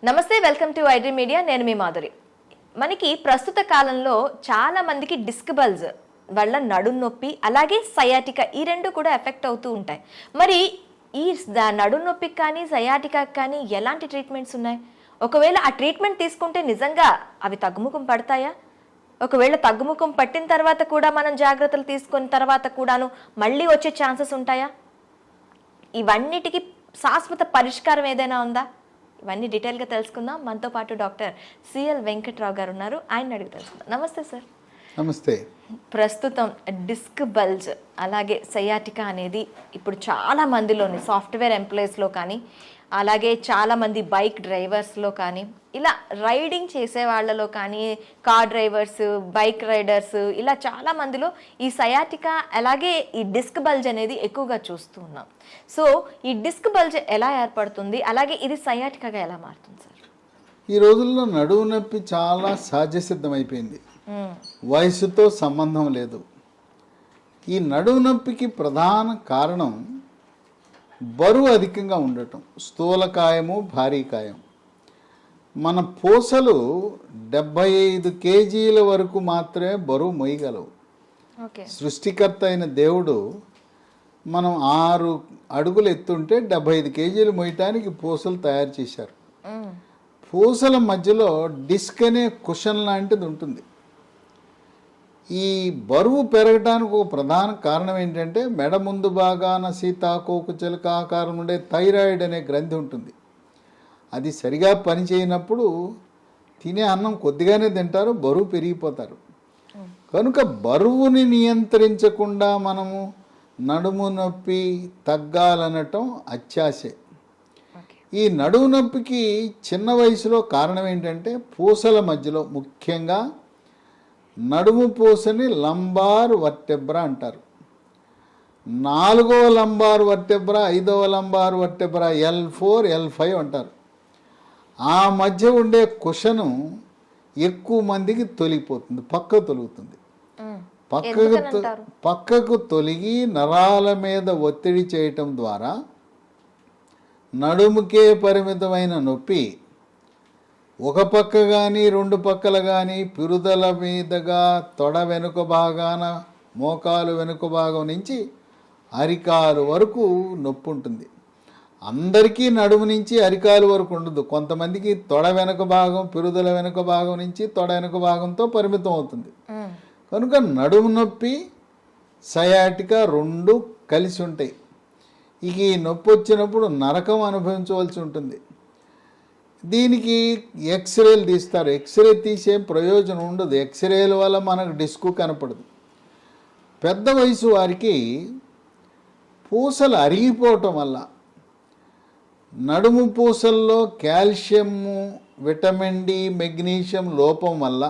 నమస్తే, welcome to iDream media. నేను మీ మాధురి. మనకి ప్రస్తుత కాలంలో చాలా మందికి డిస్క్ బల్జ్ వల్ల నడుం నొప్పి అలాగే సయాటికా ఈ రెండు కూడా ఎఫెక్ట్ అవుతూ ఉంటాయి. మరి ఈ నడుం నొప్పికి కానీ సయాటికాకి కానీ ఎలాంటి ట్రీట్మెంట్స్ ఉన్నాయి? ఒకవేళ ఆ ట్రీట్మెంట్ తీసుకుంటే నిజంగా అవి తగ్గుముఖం పడతాయా? ఒకవేళ తగ్గుముఖం పట్టిన తర్వాత కూడా మనం జాగ్రత్తలు తీసుకున్న తర్వాత కూడాను మళ్ళీ వచ్చే ఛాన్సెస్ ఉంటాయా? ఇవన్నిటికీ శాశ్వత పరిష్కారం ఏదైనా ఉందా? ఇవన్నీ డీటెయిల్గా తెలుసుకుందాం. మనతో పాటు డాక్టర్ సిఎల్ వెంకట్రావు గారు ఉన్నారు. ఆయన అడిగి తెలుసుకుందాం. నమస్తే సార్. నమస్తే. ప్రస్తుతం డిస్క్ బల్జ్ అలాగే సయాటికా అనేది ఇప్పుడు చాలా మందిలోని సాఫ్ట్వేర్ ఎంప్లాయీస్లో కానీ అలాగే చాలామంది బైక్ డ్రైవర్స్లో కానీ ఇలా రైడింగ్ చేసే వాళ్ళలో కానీ కార్ డ్రైవర్స్, బైక్ రైడర్స్ ఇలా చాలా మందిలో ఈ సయాటికా అలాగే ఈ డిస్క్ బల్జ్ అనేది ఎక్కువగా చూస్తూ ఉన్నాం. సో ఈ డిస్క్ బల్జ్ ఎలా ఏర్పడుతుంది, అలాగే ఇది సయాటికాగా ఎలా మారుతుంది సార్? ఈ రోజుల్లో నడుము నొప్పి చాలా సహజసిద్ధమైపోయింది. వయసుతో సంబంధం లేదు. ఈ నడుము నొప్పికి ప్రధాన కారణం బరువు అధికంగా ఉండటం, స్థూలకాయము, భారీకాయం. మన పూసలు 75 కేజీల వరకు మాత్రమే బరువు మోయగలవు. సృష్టికర్త అయిన దేవుడు మనం 6 అడుగులు ఎత్తుంటే 75 కేజీలు మోయటానికి పూసలు తయారు చేశారు. పూసల మధ్యలో డిస్క్ అనే కుషన్ లాంటిది ఉంటుంది. ఈ బరువు పెరగడానికి ఒక ప్రధాన కారణం ఏంటంటే మెడ ముందు భాగాన సీతాకోక చిలుక ఆకారం ఉండే థైరాయిడ్ అనే గ్రంథి ఉంటుంది. అది సరిగా పనిచేయనప్పుడు తినే అన్నం కొద్దిగానే తింటారు, బరువు పెరిగిపోతారు. కనుక బరువుని నియంత్రించకుండా మనము నడుము నొప్పి తగ్గాలనటం అత్యాశే. ఈ నడుము నొప్పికి చిన్న వయసులో కారణం ఏంటంటే పూసల మధ్యలో, ముఖ్యంగా నడుము పూసని లంబార్ వర్టెబ్రా అంటారు. 4వ లంబార్ వర్టెబ్రా, 5వ లంబార్ వర్టెబ్రా, L4, L5 అంటారు. ఆ మధ్య ఉండే కుషను ఎక్కువ మందికి తొలిగిపోతుంది, పక్కకు తొలుగుతుంది. పక్కకు తొలిగి నరాల మీద ఒత్తిడి చేయటం ద్వారా నడుముకే పరిమితమైన నొప్పి ఒక పక్క కానీ 2 పక్కల కానీ పిరుదల మీదుగా తొడ వెనుక భాగాన, మోకాలు వెనుక భాగం నుంచి అరికాలు వరకు నొప్పి ఉంటుంది. అందరికీ నడుము నుంచి అరికాలు వరకు ఉండదు. కొంతమందికి తొడ వెనుక భాగం, పిరుదల వెనుక భాగం నుంచి తొడ వెనుక భాగంతో పరిమితం అవుతుంది. కనుక నడుము నొప్పి సయాటికా 2 కలిసి ఉంటాయి. ఇక ఈ నొప్పి వచ్చినప్పుడు నరకం అనుభవించవలసి ఉంటుంది. దీనికి ఎక్స్రేలు తీస్తారు. ఎక్స్రే తీసే ప్రయోజనం ఉండదు. ఎక్స్రేల వల్ల మనకు డిస్క్ కనపడదు. పెద్ద వయసు వారికి పూసలు అరిగిపోవటం వల్ల, నడుము పూసల్లో కాల్షియము, విటమిన్ డి, మెగ్నీషియం లోపం వల్ల,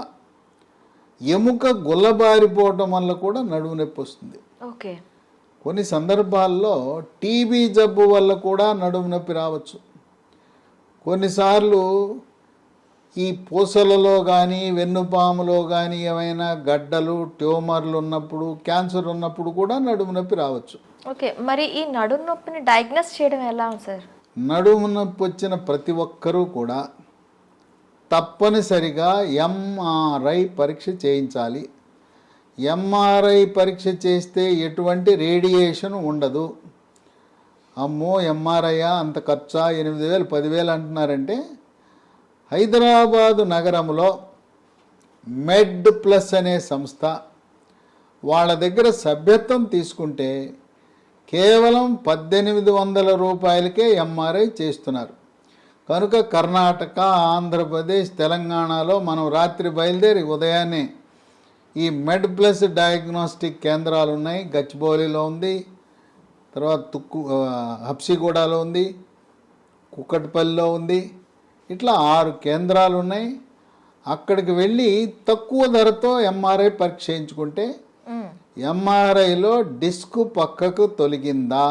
ఎముక గుల్లబారిపోవటం వల్ల కూడా నడుము నొప్పి వస్తుంది. కొన్ని సందర్భాల్లో టీబీ జబ్బు వల్ల కూడా నడుము నొప్పి రావచ్చు. కొన్నిసార్లు ఈ పూసలలో కానీ వెన్నుపాములో కానీ ఏమైనా గడ్డలు, ట్యూమర్లు ఉన్నప్పుడు, క్యాన్సర్ ఉన్నప్పుడు కూడా నడుము నొప్పి రావచ్చు. మరి ఈ నడుము నొప్పిని డయాగ్నోస్ చేయడం ఎలా సార్? నడుము నొప్పి వచ్చిన ప్రతి ఒక్కరూ కూడా తప్పనిసరిగా ఎంఆర్ఐ పరీక్ష చేయించాలి. ఎంఆర్ఐ పరీక్ష చేస్తే ఎటువంటి రేడియేషన్ ఉండదు. అమ్మో ఎంఆర్ఐ అంత ఖర్చా, 8,000 10,000 అంటున్నారంటే, హైదరాబాదు నగరంలో మెడ్ ప్లస్ అనే సంస్థ వాళ్ళ దగ్గర సభ్యత్వం తీసుకుంటే కేవలం 1,800 రూపాయలకే ఎంఆర్ఐ చేస్తున్నారు. కనుక కర్ణాటక, ఆంధ్రప్రదేశ్, తెలంగాణలో మనం రాత్రి బయలుదేరి ఉదయాన్నే ఈ మెడ్ ప్లస్ డయాగ్నోస్టిక్ కేంద్రాలు ఉన్నాయి. గచ్చిబౌలిలో ఉంది, తర్వాత హబ్సిగూడలో ఉంది, కుక్కట్పల్లిలో ఉంది. ఇట్లా 6 కేంద్రాలు ఉన్నాయి. అక్కడికి వెళ్ళి తక్కువ ధరతో ఎంఆర్ఐ పరీక్ష చేయించుకుంటే ఎంఆర్ఐలో డిస్క్ పక్కకు తొలగిందా,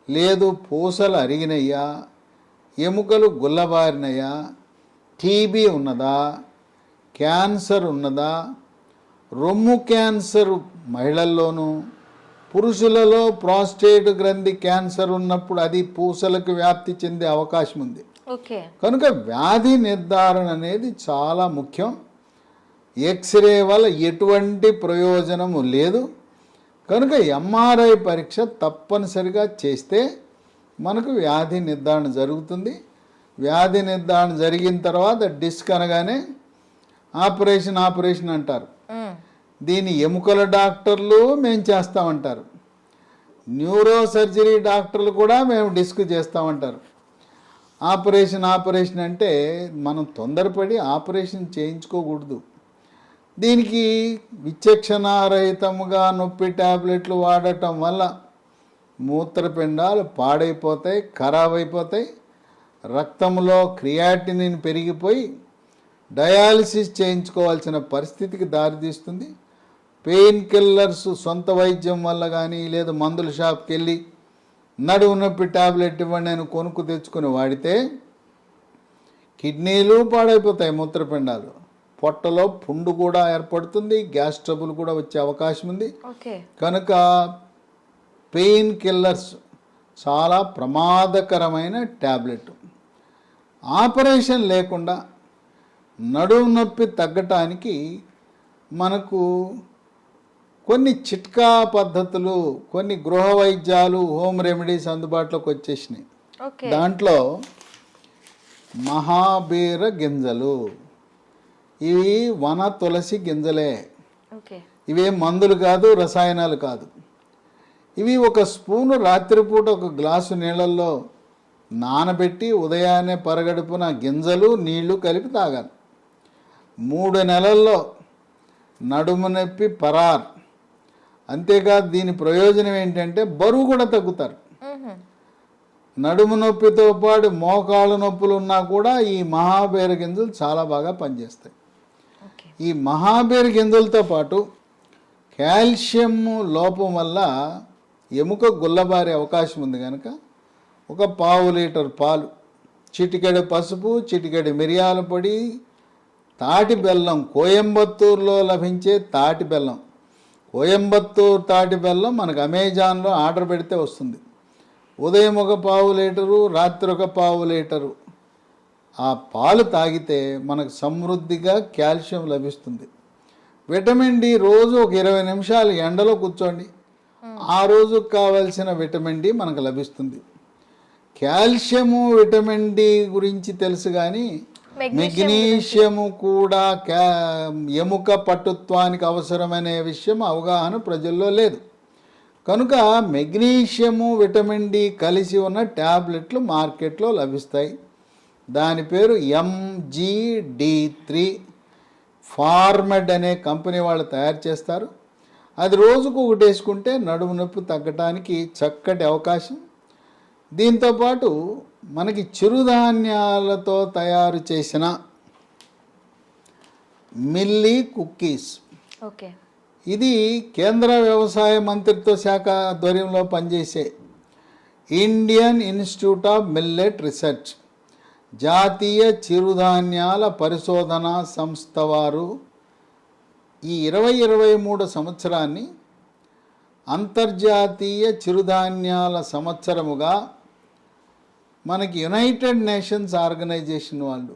లేదు పూసలు అరిగినయ్యా, ఎముకలు గుల్లబారినయ్యా, టీబీ ఉన్నదా, క్యాన్సర్ ఉన్నదా, రొమ్ము క్యాన్సర్ మహిళల్లోనూ, పురుషులలో ప్రాస్టేట్ గ్రంథి క్యాన్సర్ ఉన్నప్పుడు అది పూసలకు వ్యాప్తి చెందే అవకాశం ఉంది. ఓకే. కనుక వ్యాధి నిర్ధారణ అనేది చాలా ముఖ్యం. ఎక్స్రే వల్ల ఎటువంటి ప్రయోజనము లేదు. కనుక ఎంఆర్ఐ పరీక్ష తప్పనిసరిగా చేస్తే మనకు వ్యాధి నిర్ధారణ జరుగుతుంది. వ్యాధి నిర్ధారణ జరిగిన తర్వాత డిస్క్ అనగానే ఆపరేషన్ అంటారు. దీని ఎముకల డాక్టర్లు మేము చేస్తామంటారు, న్యూరో సర్జరీ డాక్టర్లు కూడా మేము డిస్క్ చేస్తామంటారు. ఆపరేషన్ అంటే మనం తొందరపడి ఆపరేషన్ చేయించుకోకూడదు. దీనికి విచక్షణారహితముగా నొప్పి టాబ్లెట్లు వాడటం వల్ల మూత్రపిండాలు పాడైపోతాయి, ఖరాబ్ అయిపోతాయి, రక్తంలో క్రియాటినిన్ పెరిగిపోయి డయాలసిస్ చేయించుకోవాల్సిన పరిస్థితికి దారితీస్తుంది. పెయిన్ కిల్లర్స్ సొంత వైద్యం వల్ల కానీ లేదా మందుల షాప్కి వెళ్ళి నడుము నొప్పి టాబ్లెట్ ఇవ్వండి అని కొనుక్కు తెచ్చుకొని వాడితే కిడ్నీలు పాడైపోతాయి, మూత్రపిండాలు, పొట్టలో పుండు కూడా ఏర్పడుతుంది, గ్యాస్ ట్రబుల్ కూడా వచ్చే అవకాశం ఉంది. కనుక పెయిన్ కిల్లర్స్ చాలా ప్రమాదకరమైన టాబ్లెట్. ఆపరేషన్ లేకుండా నడుము నొప్పి తగ్గటానికి మనకు కొన్ని చిట్కా పద్ధతులు, కొన్ని గృహ వైద్యాలు, హోమ్ రెమెడీస్ అందుబాటులోకి వచ్చేసినాయి. దాంట్లో మహాబీర గింజలు, ఇవి వన తులసి గింజలే. ఇవే మందులు కాదు, రసాయనాలు కాదు. ఇవి ఒక స్పూను రాత్రిపూట ఒక గ్లాసు నీళ్ళల్లో నానబెట్టి ఉదయాన్నే పరగడుపున గింజలు నీళ్లు కలిపి తాగాలి. 3 నెలల్లో నడుము నొప్పి పరార్. అంతేకాదు దీని ప్రయోజనం ఏంటంటే బరువు కూడా తగ్గుతారు. నడుము నొప్పితో పాటు మోకాళ్ళ నొప్పులు ఉన్నా కూడా ఈ మహాబీర గింజలు చాలా బాగా పనిచేస్తాయి. ఈ మహాబీర గింజలతో పాటు కాల్షియం లోపం వల్ల ఎముక గుల్లబారే అవకాశం ఉంది. కనుక ఒక 1/2 లీటర్ పాలు, చిటికెడు పసుపు, చిటికెడు మిరియాల పొడి, తాటి బెల్లం, కోయంబత్తూరులో లభించే తాటి బెల్లం, కోయంబత్తూరు తాటి బెల్లం మనకు అమెజాన్లో ఆర్డర్ పెడితే వస్తుంది. ఉదయం ఒక 1/2 లీటరు, రాత్రి ఒక 1/2 లీటరు ఆ పాలు తాగితే మనకు సమృద్ధిగా కాల్షియం లభిస్తుంది. విటమిన్ డి రోజు ఒక 20 నిమిషాలు ఎండలో కూర్చోండి, ఆ రోజుకు కావలసిన విటమిన్ డి మనకు లభిస్తుంది. కాల్షియము విటమిన్ డి గురించి తెలుసు, కానీ మెగ్నీషియము కూడా ఎముక పట్టుత్వానికి అవసరమనే విషయం అవగాహన ప్రజల్లో లేదు. కనుక మెగ్నీషియము విటమిన్ డి కలిసి ఉన్న ట్యాబ్లెట్లు మార్కెట్లో లభిస్తాయి. దాని పేరు MGD3 ఫార్మెడ్ అనే కంపెనీ వాళ్ళు తయారు చేస్తారు. అది రోజుకు ఒకటి వేసుకుంటే నడుము నొప్పి తగ్గటానికి చక్కటి అవకాశం. దీంతోపాటు మనకి చిరుధాన్యాలతో తయారు చేసిన మిల్లీ కుక్కీస్, ఇది కేంద్ర వ్యవసాయ మంత్రిత్వ శాఖ ఆధ్వర్యంలో పనిచేసే Indian institute of millet research, జాతీయ చిరుధాన్యాల పరిశోధనా సంస్థ వారు ఈ 2023 సంవత్సరాన్ని అంతర్జాతీయ చిరుధాన్యాల సంవత్సరముగా మనకి యునైటెడ్ నేషన్స్ ఆర్గనైజేషన్ వాళ్ళు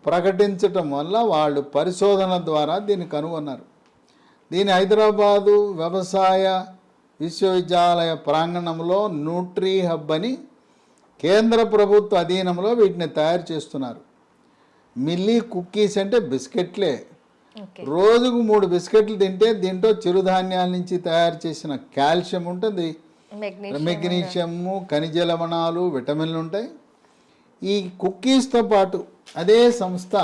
ప్రకటించటం వల్ల వాళ్ళు పరిశోధన ద్వారా దీన్ని కనుగొన్నారు. దీని హైదరాబాదు వ్యవసాయ విశ్వవిద్యాలయ ప్రాంగణంలో న్యూట్రీ హబ్ అని కేంద్ర ప్రభుత్వ అధీనంలో వీటిని తయారు చేస్తున్నారు. మిల్లీ కుక్కీస్ అంటే బిస్కెట్లే. రోజుకు 3 బిస్కెట్లు తింటే దీంట్లో చిరుధాన్యాల నుంచి తయారు చేసిన కాల్షియం ఉంటుంది, మెగ్నీషియము, ఖనిజ లవణాలు, విటమిన్లు ఉంటాయి. ఈ కుక్కీస్తో పాటు అదే సంస్థ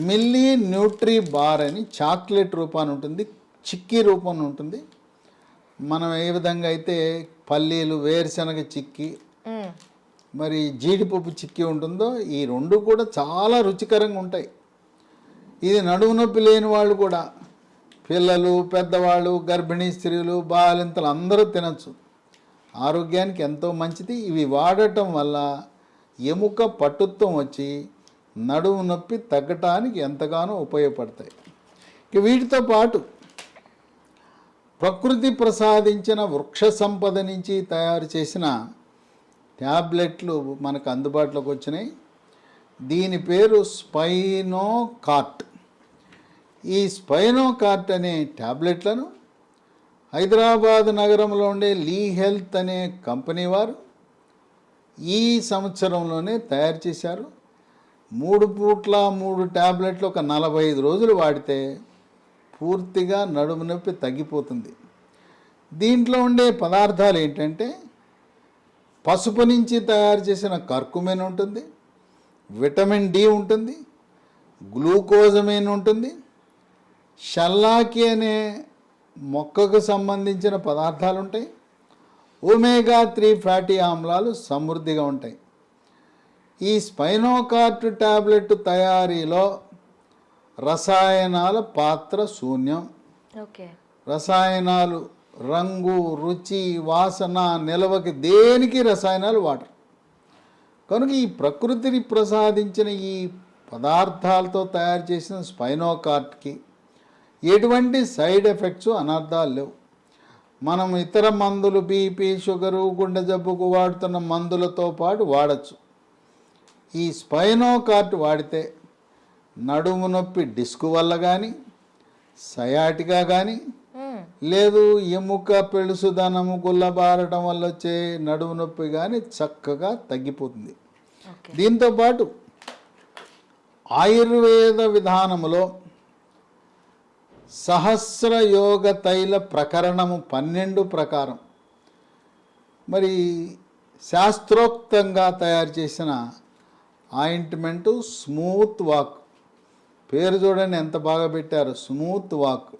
మిల్లీ న్యూట్రీ బార్ అని చాక్లెట్ రూపాన్ని ఉంటుంది, చిక్కీ రూపంలో ఉంటుంది. మనం ఏ విధంగా అయితే పల్లీలు, వేరుశనగ చిక్కీ, మరి జీడిపప్పు చిక్కీ ఉంటుందో ఈ 2 కూడా చాలా రుచికరంగా ఉంటాయి. ఇది నడుము నొప్పి లేని వాళ్ళు కూడా, పిల్లలు, పెద్దవాళ్ళు, గర్భిణీ స్త్రీలు, బాలింతలు అందరూ తినచ్చు. ఆరోగ్యానికి ఎంతో మంచిది. ఇవి వాడటం వల్ల ఎముక పట్టుత్వం వచ్చి నడుము నొప్పి తగ్గటానికి ఎంతగానో ఉపయోగపడతాయి. వీటితో పాటు ప్రకృతి ప్రసాదించిన వృక్ష సంపద నుంచి తయారు చేసిన ట్యాబ్లెట్లు మనకు అందుబాటులోకి వచ్చినాయి. దీని పేరు స్పైనోకార్ట్. ఈ స్పైనోకార్ట్ అనే ట్యాబ్లెట్లను హైదరాబాద్ నగరంలో ఉండే లీ హెల్త్ అనే కంపెనీ వారు ఈ సంవత్సరంలోనే తయారు చేశారు. 3 పూట్ల 3 ట్యాబ్లెట్లు ఒక 45 రోజులు వాడితే పూర్తిగా నడుము నొప్పి తగ్గిపోతుంది. దీంట్లో ఉండే పదార్థాలు ఏంటంటే పసుపు నుంచి తయారు చేసిన కర్కుమిన్ ఉంటుంది, విటమిన్ డి ఉంటుంది, గ్లూకోజమిన్ ఉంటుంది, షల్లాకి అనే మొక్కకు సంబంధించిన పదార్థాలు ఉంటాయి, ఒమేగా 3 ఫ్యాటీ ఆమ్లాలు సమృద్ధిగా ఉంటాయి. ఈ స్పైనోకార్ట్ ట్యాబ్లెట్ తయారీలో రసాయనాల పాత్ర శూన్యం. ఓకే. రసాయనాలు రంగు, రుచి, వాసన, నిలవకి దేనికి రసాయనాలు వాడరు. కనుక ఈ ప్రకృతిని ప్రసాదించిన ఈ పదార్థాలతో తయారు చేసిన స్పైనోకార్ట్కి ఎటువంటి సైడ్ ఎఫెక్ట్స్, అనర్థాలు లేవు. మనం ఇతర మందులు బీపీ, షుగరు, గుండె జబ్బుకు వాడుతున్న మందులతో పాటు వాడచ్చు. ఈ స్పైనోకార్ట్ వాడితే నడుము నొప్పి డిస్క్ వల్ల కానీ, సయాటికా కానీ, లేదు ఎముక పెళుసుదనము గుల్లబారటం వల్ల వచ్చే నడుము నొప్పి కానీ చక్కగా తగ్గిపోతుంది. దీంతోపాటు ఆయుర్వేద విధానములో సహస్ర యోగ తైల ప్రకరణము 12 ప్రకారం మరి శాస్త్రోక్తంగా తయారు చేసిన ఆయింట్మెంటు స్మూత్ వాక్. పేరు చూడండి ఎంత బాగా పెట్టారు, స్మూత్ వాక్.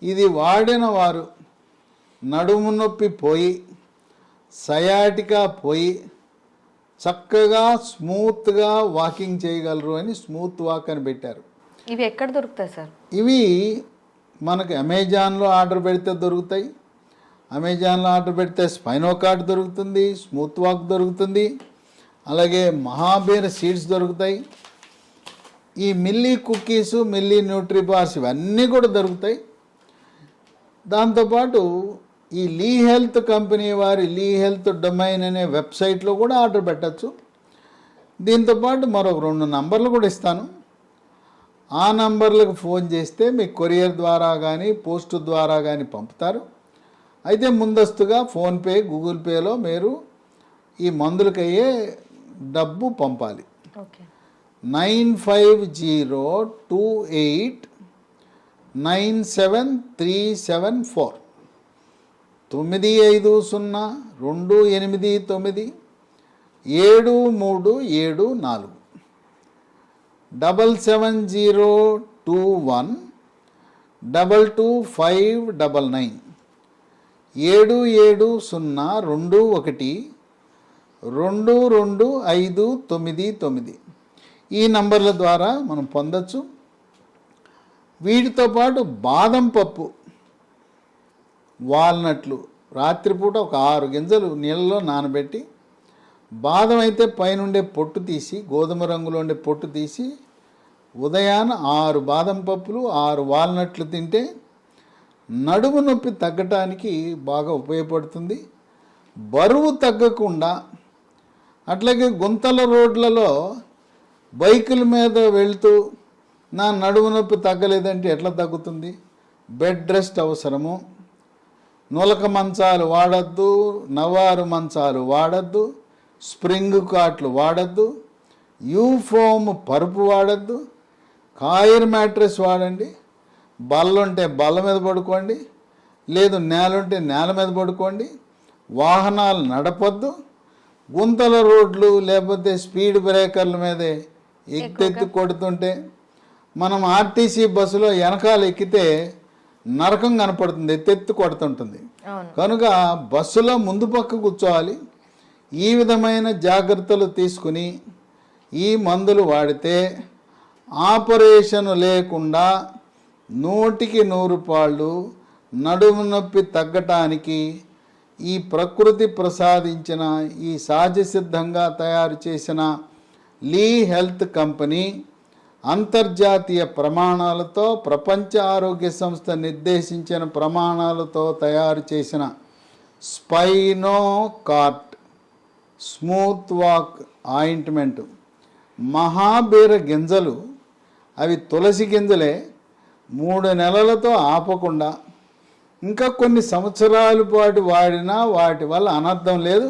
ఇది వాడిన వారు నడుము నొప్పి పోయి, సయాటికా పోయి చక్కగా స్మూత్గా వాకింగ్ చేయగలరు అని స్మూత్ వాక్ అని పెట్టారు. ఇవి ఎక్కడ దొరుకుతాయి సార్? ఇవి మనకు అమెజాన్లో ఆర్డర్ పెడితే దొరుకుతాయి. అమెజాన్లో ఆర్డర్ పెడితే స్పైనోకార్ట్ దొరుకుతుంది, స్మూత్ వాక్ దొరుకుతుంది, అలాగే మహాబీర్ సీడ్స్ దొరుకుతాయి. ఈ మిల్లీ కుక్కీసు, మిల్లీ న్యూట్రీబార్స్ ఇవన్నీ కూడా దొరుకుతాయి. దాంతోపాటు ఈ లీ హెల్త్ కంపెనీ వారి లీ హెల్త్ డొమైన్ అనే వెబ్సైట్లో కూడా ఆర్డర్ పెట్టచ్చు. దీంతోపాటు మరొక 2 నంబర్లు కూడా ఇస్తాను. ఆ నంబర్లకు ఫోన్ చేస్తే మీకు కొరియర్ ద్వారా కానీ పోస్ట్ ద్వారా కానీ పంపుతారు. అయితే ముందస్తుగా ఫోన్పే, గూగుల్ పేలో మీరు ఈ మందులకయ్యే డబ్బు పంపాలి. 9502897374 9502897374 7702122599 7702212259 ఈ నంబర్ల ద్వారా మనం పొందొచ్చు. వీటితో పాటు బాదం పప్పు, వాల్నట్లు రాత్రిపూట ఒక 6 గింజలు నీళ్ళలో నానబెట్టి, బాదం అయితే పైనుండే పొట్టు తీసి, గోధుమ రంగులో ఉండే పొట్టు తీసి, ఉదయాన 6 బాదం పప్పులు 6 వాల్నట్లు తింటే నడుము నొప్పి తగ్గటానికి బాగా ఉపయోగపడుతుంది. బరువు తగ్గకుండా, అట్లాగే గుంతల రోడ్లలో బైకుల మీద వెళ్తూ నా నడుము నొప్పి తగ్గలేదంటే ఎట్లా తగ్గుతుంది? బెడ్ రెస్ట్ అవసరము. నులక మంచాలు వాడద్దు, నవారు మంచాలు వాడద్దు, స్ప్రింగ్ కాట్లు వాడద్దు, యూఫోమ్ పరుపు వాడద్దు, కాయిర్ మ్యాట్రెస్ వాడండి. బల్లుంటే బల్ల మీద పడుకోండి, లేదు నేలుంటే నేల మీద పడుకోండి. వాహనాలు నడపొద్దు. గుంతల రోడ్లు లేకపోతే స్పీడ్ బ్రేకర్ల మీదే ఎత్తెత్తి కొడుతుంటే, మనం ఆర్టీసీ బస్సులో వెనకాల ఎక్కితే నరకం కనపడుతుంది, ఎత్తెత్తి కొడుతుంటుంది. కనుక బస్సులో ముందు పక్క కూర్చోవాలి. ఈ విధమైన జాగ్రత్తలు తీసుకుని ఈ మందులు వాడితే ఆపరేషన్ లేకుండా 100కి 100 పాళ్ళు నడుము నొప్పి తగ్గటానికి ఈ ప్రకృతి ప్రసాదించిన ఈ సహజసిద్ధంగా తయారు చేసిన లీ హెల్త్ కంపెనీ అంతర్జాతీయ ప్రమాణాలతో, ప్రపంచ ఆరోగ్య సంస్థ నిర్దేశించిన ప్రమాణాలతో తయారు చేసిన స్పైనోకార్ట్ స్మూత్ వాక్ ఆయింట్మెంట్, మహాబీర గింజలు, అవి తులసి గింజలే 3 నెలలతో ఆపకుండా ఇంకా కొన్ని సంవత్సరాల పాటు వాడినా వాటి వల్ల అనర్థం లేదు.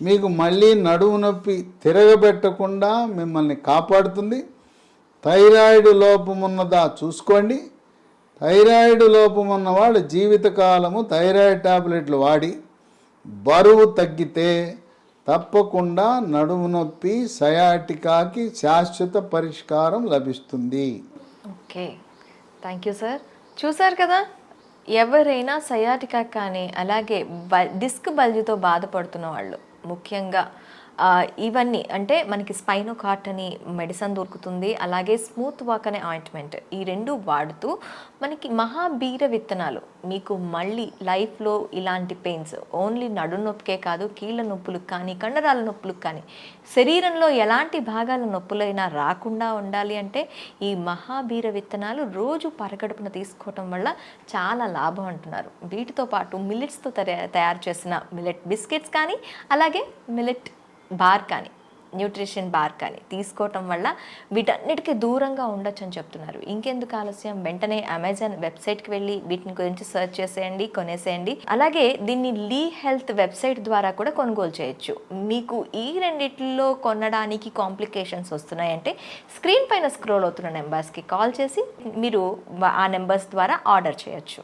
మీకు మళ్ళీ నడుము నొప్పి తిరగబెట్టకుండా మిమ్మల్ని కాపాడుతుంది. థైరాయిడ్ లోపం ఉన్నదా చూసుకోండి. థైరాయిడ్ లోపం ఉన్నవాడు జీవితకాలము థైరాయిడ్ టాబ్లెట్లు వాడి బరువు తగ్గితే తప్పకుండా నడుము నొప్పి సయాటికాకి శాశ్వత పరిష్కారం లభిస్తుంది. Okay, thank you sir. చూసారు కదా, ఎవరైనా సయాటికా కానీ అలాగే డిస్క్ బల్జితో బాధపడుతున్న వాళ్ళు ముఖ్యంగా ఇవన్నీ అంటే మనకి స్పైనోకార్ట్ అని మెడిసిన్ దొరుకుతుంది, అలాగే స్మూత్ వాక్ అనే ఆయింట్మెంట్, ఈ 2 వాడుతూ మనకి మహాబీర విత్తనాలు మీకు మళ్ళీ లైఫ్లో ఇలాంటి పెయిన్స్ ఓన్లీ నడు నొప్పికే కాదు, కీళ్ళ నొప్పులకు కానీ కండరాల నొప్పులకు కానీ శరీరంలో ఎలాంటి భాగాల నొప్పులైనా రాకుండా ఉండాలి అంటే ఈ మహాబీర విత్తనాలు రోజు పరగడుపున తీసుకోవటం వల్ల చాలా లాభం అంటున్నారు. వీటితో పాటు మిల్లెట్స్తో తయారు చేసిన మిల్లెట్ బిస్కెట్స్ కానీ అలాగే మిల్లెట్ బార్ కానీ న్యూట్రిషన్ బార్ కానీ తీసుకోవటం వల్ల వీటన్నిటికీ దూరంగా ఉండొచ్చు అని చెప్తున్నారు. ఇంకెందుకు ఆలస్యం, వెంటనే అమెజాన్ వెబ్సైట్కి వెళ్ళి వీటిని గురించి సెర్చ్ చేసేయండి, కొనేసేయండి. అలాగే దీన్ని లీ హెల్త్ వెబ్సైట్ ద్వారా కూడా కొనుగోలు చేయొచ్చు. మీకు ఈ రెండిట్లో కొనడానికి కాంప్లికేషన్స్ వస్తున్నాయంటే స్క్రీన్ పైన స్క్రోల్ అవుతున్న నెంబర్స్కి కాల్ చేసి మీరు ఆ నెంబర్స్ ద్వారా ఆర్డర్ చేయొచ్చు.